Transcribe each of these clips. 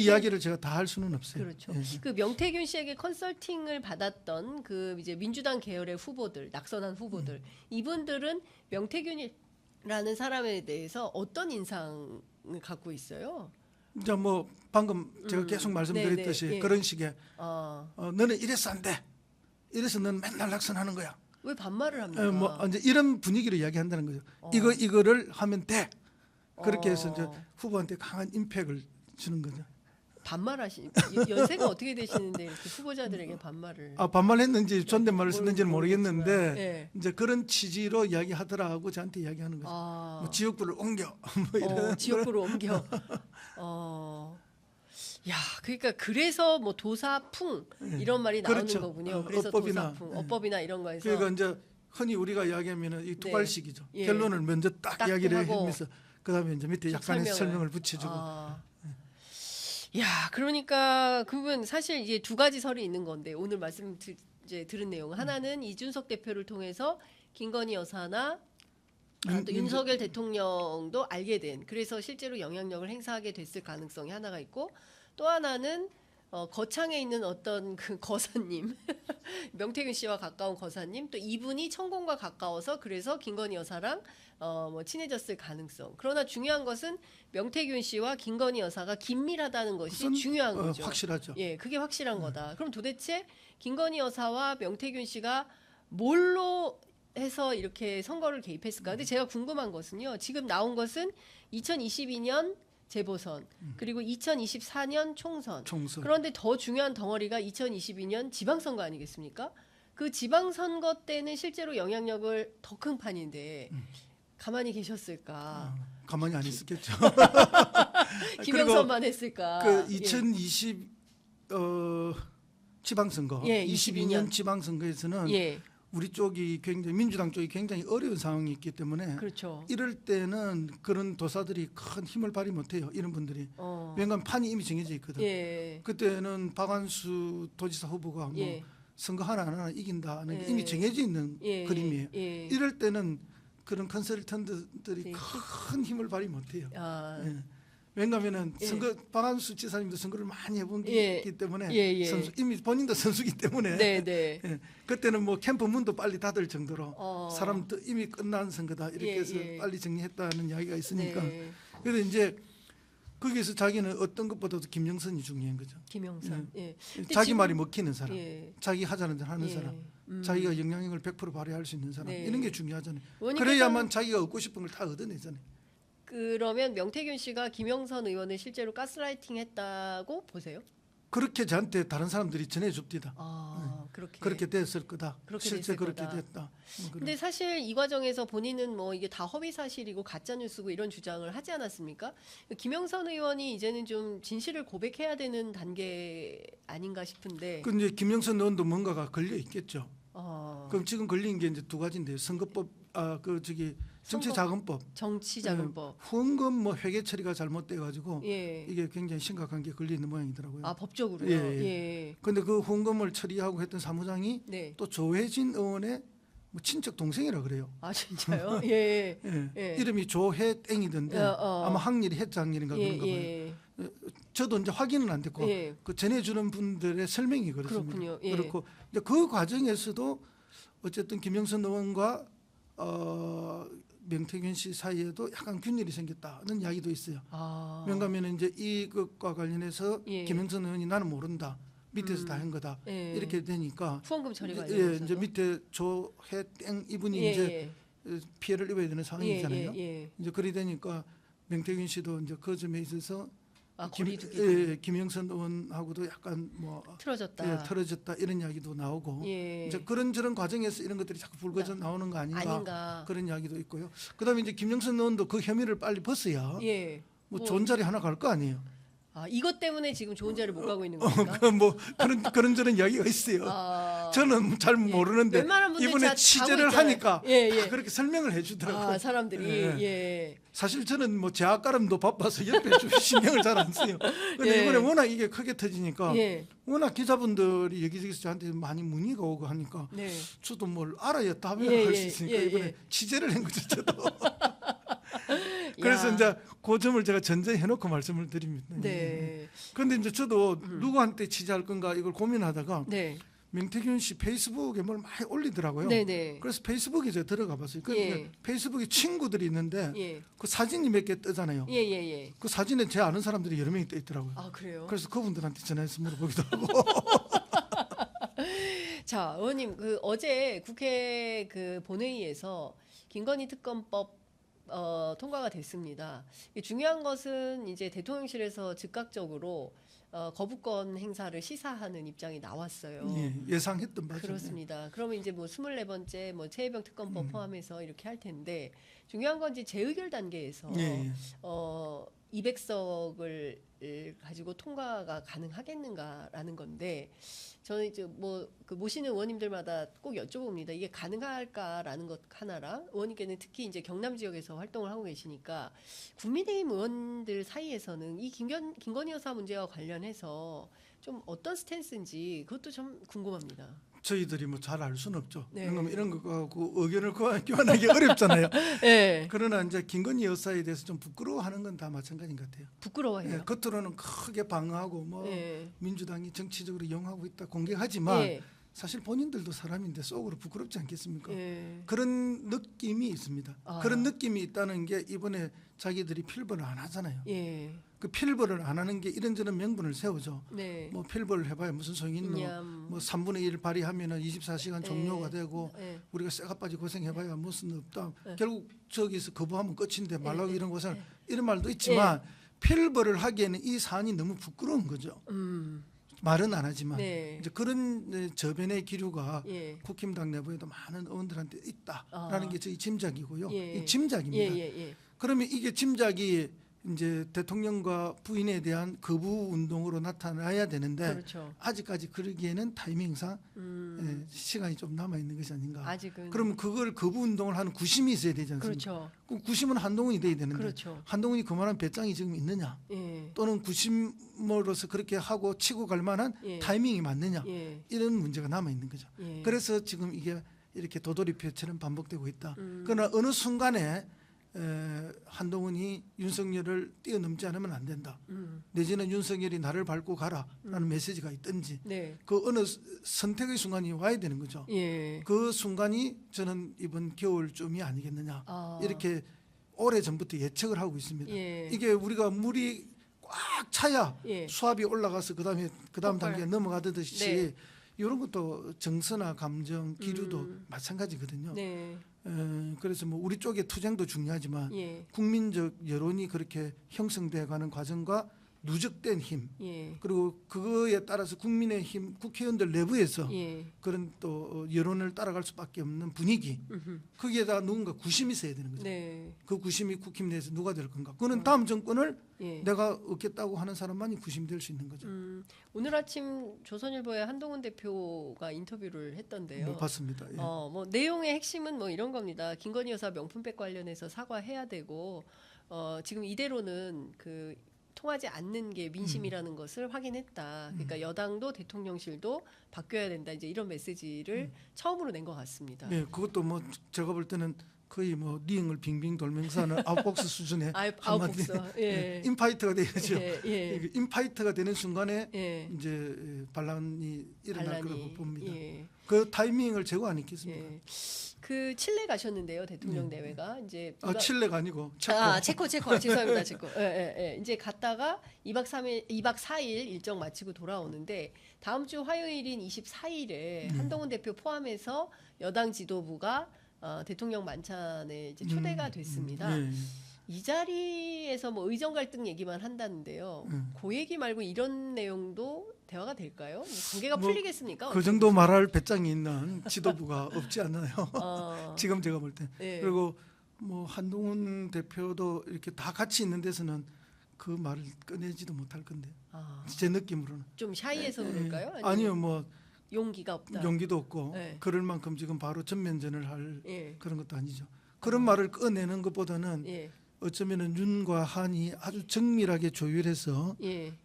이야기를 제가 다 할 수는 없어요. 그렇죠. 예. 그 명태균 씨에게 컨설팅을 받았던 그 이제 민주당 계열의 후보들, 낙선한 후보들, 이분들은 명태균이라는 사람에 대해서 어떤 인상을 갖고 있어요? 이제 뭐 방금 제가 계속 말씀드렸듯이 네네, 예. 그런 식의 너는 이래서 안 돼. 이래서 넌 맨날 낙선하는 거야. 왜 반말을 합니까? 뭐 이제 이런 분위기로 이야기한다는 거죠. 이거를 하면 돼. 그렇게 해서 이제 후보한테 강한 임팩을 주는 거죠. 반말하시 연세가 어떻게 되시는데 이렇게 후보자들에게 반말을? 반말했는지 존댓말을 썼는지는 모르겠는데 예. 이제 그런 취지로 이야기하더라고 저한테 이야기하는 거죠. 뭐 지역구를 옮겨. 뭐 이런 지역구로 옮겨. 야, 그러니까 그래서 뭐 도사풍 이런 말이 나오는 그렇죠. 거군요. 그래서 어법이나, 도사풍, 어법이나 이런 거에서. 그러니까 이제 흔히 우리가 이야기하면은 이 두발식이죠. 예. 결론을 먼저 딱 이야기를 하고 하면서 그다음에 이제 밑에 약간의 설명을 붙여주고. 야, 그러니까 그분 사실 이제 두 가지 설이 있는 건데 오늘 이제 들은 내용 하나는 이준석 대표를 통해서 김건희 여사나 또 윤석열 대통령도 알게 된, 그래서 실제로 영향력을 행사하게 됐을 가능성이 하나가 있고, 또 하나는 거창에 있는 어떤 그 거사님 명태균 씨와 가까운 거사님, 또 이분이 천공과 가까워서 그래서 김건희 여사랑 뭐 친해졌을 가능성. 그러나 중요한 것은 명태균 씨와 김건희 여사가 긴밀하다는 것이 중요한 거죠. 확실하죠. 예, 그게 확실한 거다. 그럼 도대체 김건희 여사와 명태균 씨가 뭘로 해서 이렇게 선거를 개입했을까? 근데 제가 궁금한 것은요. 지금 나온 것은 2022년 재보선, 그리고 2024년 총선. 그런데 더 중요한 덩어리가 2022년 지방선거 아니겠습니까? 그 지방선거 때는 실제로 영향력을 더 큰 판인데 가만히 계셨을까? 가만히 안 있었겠죠. 김영선만 했을까? 그 2020 지방선거, 예, 22년 지방선거에서는 예. 우리 쪽이 굉장히 민주당 쪽이 굉장히 어려운 상황이 있기 때문에 그렇죠. 이럴 때는 그런 도사들이 큰 힘을 발휘 못해요. 이런 분들이. 왜냐하면 판이 이미 정해져 있거든. 예. 그때는 박완수 도지사 후보가 뭐 예. 선거 하나 이긴다는 게 예. 이미 정해져 있는 예. 그림이에요. 예. 이럴 때는 그런 컨설턴트들이 큰 힘을 발휘 못해요. 예. 왜냐하면은 선거 박완수 지사님도 선거를 많이 해본기 때문에 선수, 이미 본인도 선수기 때문에 네. 예. 그때는 뭐 캠프 문도 빨리 닫을 정도로 사람도 이미 끝난 선거다 이렇게 해서 빨리 정리했다는 이야기가 있으니까 그래서 이제 거기서 자기는 어떤 것보다도 김영선이 중요한 거죠. 김영선. 예. 자기 말이 먹히는 사람, 예. 자기 하자는 대로 하는 사람, 자기가 영향력을 100% 발휘할 수 있는 사람 이런 게 중요하잖아요. 의원님께서는 그래야만 자기가 얻고 싶은 걸 다 얻어내잖아요. 그러면 명태균 씨가 김영선 의원을 실제로 가스라이팅 했다고 보세요? 그렇게 저한테 다른 사람들이 전해줍디다. 그렇게 됐을 거다. 그렇게 실제 됐을 그렇게 거다. 됐다. 근데 사실 이 과정에서 본인은 뭐 이게 다 허위 사실이고 가짜 뉴스고 이런 주장을 하지 않았습니까? 김영선 의원이 이제는 좀 진실을 고백해야 되는 단계 아닌가 싶은데. 근데 김영선 의원도 뭔가가 걸려 있겠죠. 그럼 지금 걸린 게 이제 두 가지인데요. 선거법, 정치자금법. 정치자금법. 후원금 뭐 회계 처리가 잘못돼 가지고 이게 굉장히 심각한 게 걸려 있는 모양이더라고요. 법적으로요. 예. 근데 그 후원금을 처리하고 했던 사무장이 또 조혜진 의원의 뭐 친척 동생이라 그래요. 진짜요? 예. 이름이 조혜땡이던데 아마 학렬이 해장렬인가 그런가 봐요. 저도 이제 확인은 안 됐고 그 전해주는 분들의 설명이 그렇습니다. 그렇군요. 그렇고 이제 그 과정에서도 어쨌든 김영선 의원과 명태균 씨 사이에도 약간 균열이 생겼다는 이야기도 있어요. 왜냐하면 이제 이것과 관련해서 김영선 의원이 나는 모른다. 밑에서 다 한 거다. 이렇게 되니까 후원금 처리 관련해서 이제 밑에 조혜땡 이분이 이제 피해를 입어야 되는 상황이잖아요. 이제 그리 되니까 명태균 씨도 이제 그 점에 있어서 김영선 의원하고도 약간 뭐 틀어졌다 이런 이야기도 나오고 이제 그런저런 과정에서 이런 것들이 자꾸 불거져 나오는 거 아닌가 그런 이야기도 있고요. 그다음에 이제 김영선 의원도 그 혐의를 빨리 벗어야 뭐 좋은 자리 하나 갈 거 아니에요. 이것 때문에 지금 좋은 자리를 못 가고 있는 겁니까? 뭐 그런저런 이야기가 있어요. 저는 잘 모르는데 이번에 취재를 하니까 다 그렇게 설명을 해주더라고요. 사람들이 사실 저는 뭐 제아까름도 바빠서 옆에 좀 신경을 잘 안 써요. 근데 이번에 워낙 이게 크게 터지니까 워낙 기자분들이 여기저기서 저한테 많이 문의가 오고 하니까 저도 뭘 알아야 답을 할 수 있으니까 이번에 취재를 한 거죠. 저도. 그래서 이제 그 점을 제가 전제해놓고 말씀을 드립니다. 네. 그런데 이제 저도 누구한테 취재할 건가 이걸 고민하다가 네. 명태균 씨 페이스북에 뭘 많이 올리더라고요. 네네. 그래서 페이스북에 제가 들어가 봤어요. 그 예. 페이스북에 친구들이 있는데 예. 그 사진이 몇 개 뜨잖아요. 예. 그 사진에 제 아는 사람들이 여러 명이 떠 있더라고요. 아, 그래요? 그래서 그분들한테 전화해서 물어보기도 하고. 자, 의원님, 그 어제 국회 그 본회의에서 김건희 특검법 통과가 됐습니다. 중요한 것은 이제 대통령실에서 즉각적으로 거부권 행사를 시사하는 입장이 나왔어요. 예상했던 바죠. 그렇습니다. 그러면 이제 뭐 24번째 뭐 최혜병 특검법 포함해서 이렇게 할 텐데 중요한 건 이제 재의결 단계에서 200석을 가지고 통과가 가능하겠는가라는 건데 저는 이제 뭐 그 모시는 의원님들마다 꼭 여쭤봅니다. 이게 가능할까라는 것 하나랑 의원님께는 특히 이제 경남 지역에서 활동을 하고 계시니까 국민의힘 의원들 사이에서는 이 김건희 여사 문제와 관련해서 좀 어떤 스탠스인지 그것도 좀 궁금합니다. 저희들이 뭐 잘 알 수는 없죠. 네. 이런 거하고 의견을 교환하기 어렵잖아요. 네. 그러나 이제 김건희 여사에 대해서 좀 부끄러워하는 건 다 마찬가지인 것 같아요. 부끄러워해요. 겉으로는 크게 방어하고 뭐 네. 민주당이 정치적으로 이용하고 있다 공격하지만 네. 사실 본인들도 사람인데 속으로 부끄럽지 않겠습니까? 네. 그런 느낌이 있습니다. 그런 느낌이 있다는 게 이번에 자기들이 필벌을 안 하잖아요. 예. 그 필벌을 안 하는 게 이런저런 명분을 세우죠. 네. 뭐 필벌을 해봐야 무슨 소용이 있노? 뭐 3분의 1 발휘하면은 24시간 종료가 되고 우리가 쇠가빠지 고생해봐야 무슨 없다. 결국 저기서 거부하면 끝인데 말라고 이런 고생 이런 말도 있지만 필벌을 하기에는 이 사안이 너무 부끄러운 거죠. 말은 안 하지만 이제 그런 저변의 기류가 국힘당 내부에도 많은 의원들한테 있다라는 게 저희 짐작이고요. 이 짐작입니다. 그러면 이게 짐작이 이제 대통령과 부인에 대한 거부 운동으로 나타나야 되는데 그렇죠. 아직까지 그러기에는 타이밍상 시간이 좀 남아 있는 것이 아닌가. 아직은. 그러면 그걸 거부 운동을 하는 구심이 있어야 되지 않습니까? 그렇죠. 그 구심은 한동훈이 돼야 되는데 그렇죠. 한동훈이 그만한 배짱이 지금 있느냐? 또는 구심으로서 그렇게 하고 치고 갈 만한 타이밍이 맞느냐? 이런 문제가 남아 있는 거죠. 그래서 지금 이게 이렇게 도돌이표처럼 반복되고 있다. 그러나 어느 순간에 한동훈이 윤석열을 뛰어넘지 않으면 안 된다. 내지는 윤석열이 나를 밟고 가라라는 메시지가 있든지 그 어느 선택의 순간이 와야 되는 거죠. 그 순간이 저는 이번 겨울쯤이 아니겠느냐 이렇게 오래전부터 예측을 하고 있습니다. 이게 우리가 물이 꽉 차야 수압이 올라가서 그다음 단계에 넘어가듯이 이런 것도 정서나 감정, 기류도 마찬가지거든요. 그래서 뭐 우리 쪽의 투쟁도 중요하지만 국민적 여론이 그렇게 형성돼가는 과정과 누적된 힘 그리고 그거에 따라서 국민의힘 국회의원들 내부에서 그런 또 여론을 따라갈 수밖에 없는 분위기 거기에다 누군가 구심이 있어야 되는 거죠. 그 구심이 국힘 내에서 누가 될 건가. 그거는 다음 정권을 내가 얻겠다고 하는 사람만이 구심이 될 수 있는 거죠. 오늘 아침 조선일보에 한동훈 대표가 인터뷰를 했던데요. 못 봤습니다. 뭐 내용의 핵심은 뭐 이런 겁니다. 김건희 여사 명품백 관련해서 사과해야 되고 지금 이대로는 그 통하지 않는 게 민심이라는 것을 확인했다. 그러니까 여당도 대통령실도 바뀌어야 된다. 이제 이런 메시지를 처음으로 낸 것 같습니다. 네, 그것도 뭐 제가 볼 때는 거의 뭐 리응을 빙빙 돌면서 하는 아웃복스 수준의 한마디 인파이터가 되야죠. 인파이터가 되는 순간에 이제 반란이 일어날 거라고 봅니다. 그 타이밍을 제거 안 했겠습니까? 그 칠레 가셨는데요, 대통령 내외가 이제 칠레가 아니고 체코 죄송합니다, 체코. 이제 갔다가 2박 4일 일정 마치고 돌아오는데 다음 주 화요일인 24일에 한동훈 대표 포함해서 여당 지도부가 대통령 만찬에 이제 초대가 됐습니다. 이 자리에서 뭐 의정 갈등 얘기만 한다는데요. 그 얘기 말고 이런 내용도 대화가 될까요? 뭐 관계가 풀리겠습니까? 그 정도 말할 배짱이 있는 지도부가 없지 않나요? 지금 제가 볼 때. 그리고 뭐 한동훈 대표도 이렇게 다 같이 있는 데서는 그 말을 꺼내지도 못할 건데. 제 느낌으로는. 좀 샤이해서 그럴까요? 아니요, 뭐 용기가 없다. 용기도 없고 그럴 만큼 지금 바로 전면전을 할 그런 것도 아니죠. 그런 말을 꺼내는 것보다는 어쩌면은 윤과 한이 아주 정밀하게 조율해서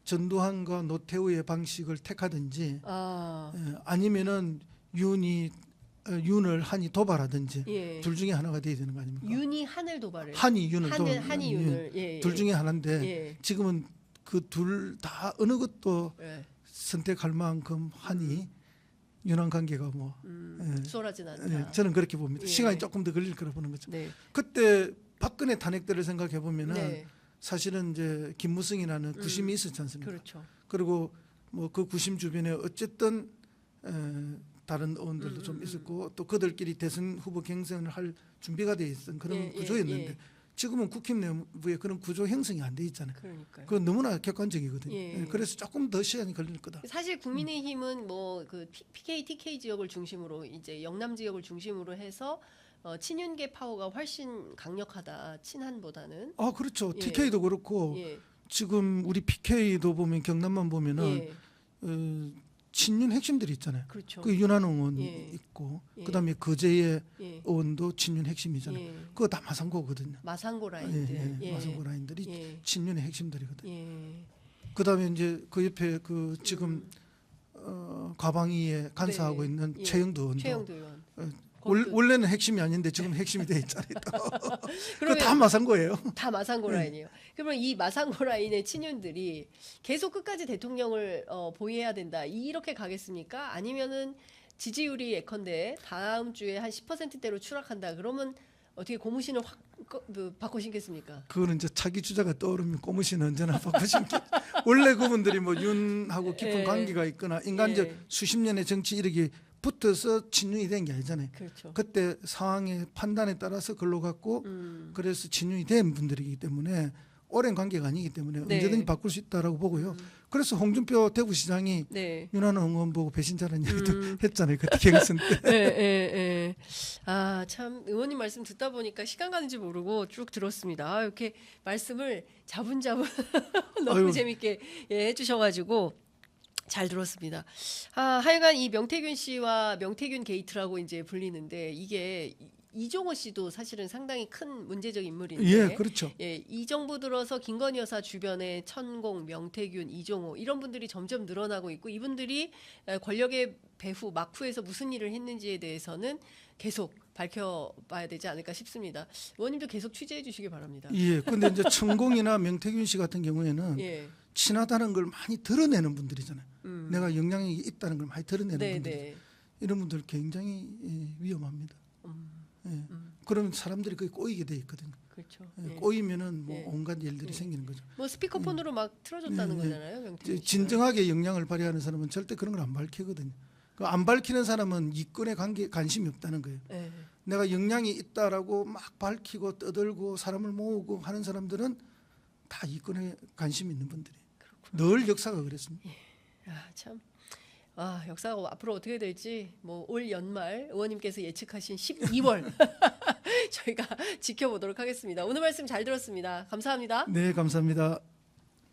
전두환과 노태우의 방식을 택하든지 아니면은 윤이 윤을 한이 도발하든지 예. 둘 중에 하나가 돼야 되는 거 아닙니까? 윤이 한을 도발을. 한이 윤을 한이 윤을. 예, 예. 둘 중에 하나인데 예. 지금은 그 둘 다 어느 것도 예. 선택할 만큼 한이 윤한 관계가 뭐 수월하진 않다. 저는 그렇게 봅니다. 예. 시간이 조금 더 걸릴 거라 보는 거죠. 네. 그때 박근혜 탄핵 때를 생각해 보면은 네. 사실은 이제 김무성이라는 구심이 있었지 않습니까? 그렇죠. 그리고 뭐 그 구심 주변에 어쨌든 다른 의원들도 좀 있었고 또 그들끼리 대선 후보 경선을 할 준비가 돼 있던 그런 예, 구조였는데 예. 지금은 국힘 내부에 그런 구조 형성이 안 돼 있잖아요. 그러니까요. 그건 너무나 객관적이거든요. 예. 그래서 조금 더 시간이 걸릴 거다. 사실 국민의힘은 뭐 그 PK, TK 지역을 중심으로 이제 영남 지역을 중심으로 해서 친윤계 파워가 훨씬 강력하다. 친한보다는. 아 그렇죠. 예. TK도 그렇고 예. 지금 우리 PK도 보면 경남만 보면은 예. 친윤 핵심들이 있잖아요. 그렇죠. 그 윤한홍 의원 예. 있고 예. 그다음에 거제의 예. 의원도 친윤 핵심이잖아요. 예. 그거 다 마산고거든요. 마산고 라인들. 예. 마산고 라인들이 예. 친윤의 핵심들이거든요. 예. 그다음에 이제 그 옆에 그 지금 과방위에 간사하고 네. 있는 예. 최영두 의원도 최영두 의원. 원래는 핵심이 아닌데 지금 핵심이 돼 있잖아요. 그거 그러면 다 마산고예요. 다 마산고 라인이에요. 그러면 이 마산고 라인의 친윤들이 계속 끝까지 대통령을 보위해야 된다. 이렇게 가겠습니까? 아니면은 지지율이 예컨대 다음 주에 한 10%대로 추락한다. 그러면 어떻게 고무신을 확 바꿔 신겠습니까? 그거는 이제 차기 주자가 떠오르면 고무신 언제나 바꾸신 게 원래 그분들이 뭐 윤하고 깊은 예. 관계가 있거나 인간적 예. 수십 년의 정치 이력이 붙어서 친윤이 된 게 아니잖아요. 그렇죠. 그때 상황의 판단에 따라서 글로 갔고 그래서 친윤이 된 분들이기 때문에 오랜 관계가 아니기 때문에 네. 언제든지 바꿀 수 있다라고 보고요. 그래서 홍준표 대구시장이 네. 윤한홍 의원 보고 배신자라는 얘기도 했잖아요. 그때 경선 때. 예, 예, 예. 아, 참 의원님 말씀 듣다 보니까 시간 가는지 모르고 쭉 들었습니다. 아, 이렇게 말씀을 자분자분 너무 아유. 재밌게 해주셔가지고 잘 들었습니다. 아, 하여간 이 명태균 씨와 명태균 게이트라고 이제 불리는데 이게 이종호 씨도 사실은 상당히 큰 문제적 인물인데, 예, 그렇죠. 예, 이 정부 들어서 김건희 여사 주변에 천공, 명태균, 이종호 이런 분들이 점점 늘어나고 있고 이분들이 권력의 배후 막후에서 무슨 일을 했는지에 대해서는 계속 밝혀봐야 되지 않을까 싶습니다. 의원님도 계속 취재해 주시기 바랍니다. 예, 근데 이제 천공이나 명태균 씨 같은 경우에는 예, 친하다는 걸 많이 드러내는 분들이잖아요. 내가 영향력이 있다는 걸 많이 드러내는 네, 분들. 네. 이런 분들 굉장히 위험합니다. 예. 그러면 사람들이 거기 꼬이게 돼 있거든요. 그렇죠. 예, 예. 꼬이면은 뭐 예. 온갖 일들이 생기는 거죠. 뭐 스피커폰으로 막 틀어줬다는 거잖아요, 명태균 씨. 진정하게 영향을 발휘하는 사람은 절대 그런 걸 안 밝히거든요. 그 안 밝히는 사람은 이권에 관심이 없다는 거예요. 예. 내가 영향이 있다라고 막 밝히고 떠들고 사람을 모으고 하는 사람들은 다 이권에 관심 있는 분들이. 늘 역사가 그랬습니다. 아, 참. 아, 역사가 앞으로 어떻게 될지 뭐 올 연말 의원님께서 예측하신 12월 저희가 지켜보도록 하겠습니다. 오늘 말씀 잘 들었습니다. 감사합니다. 네, 감사합니다.